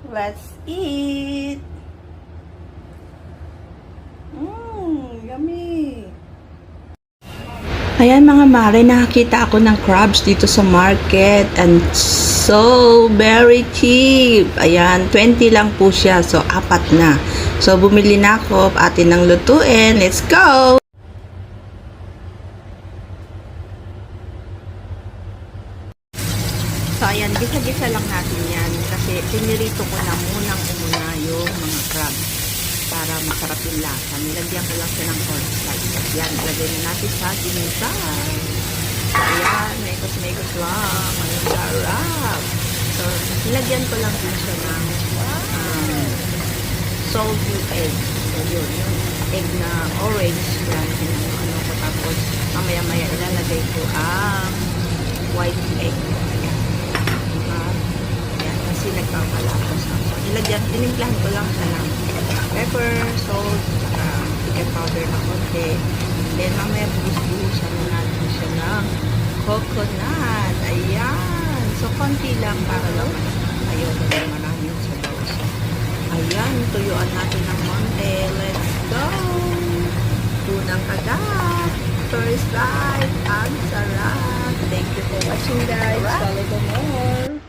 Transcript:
Let's eat! Yummy! Ayan mga mare, nakakita ako ng crabs dito sa market and so very cheap. Ayan, 20 lang po siya. So, 4 na. So, bumili na ako. Atin ng lutuin. Let's go! So, ayan, gisa-gisa lang natin yan kasi pinirito ko na munang-umuna yung mga crabs para masarap yung lasa. Nilagyan ko lang siya ng cornstarch. Yan, ilagay na natin sa ginisa. So, ayan, maikot-maikot lang. Ang sarap. So, nilagyan ko lang din siya ng salty egg. So, yun, yung egg na orange. Yan, ano ko. Tapos, mamaya-maya ilalagay ko ang white egg. Kasi nagpapalapos ako. Tinimplahan ko lang siya ng pepper, salt, chicken powder na konti. Then, mamaya buhos-buhusan na natin siya ng coconut. Ayan. So, konti lang para lang ayaw na lang maraming sabaw. So, ayan. Tuyuan natin ng konti. Let's go! Tunang kagat. First bite. Ang sarap. Thank you for watching, guys. Follow for more.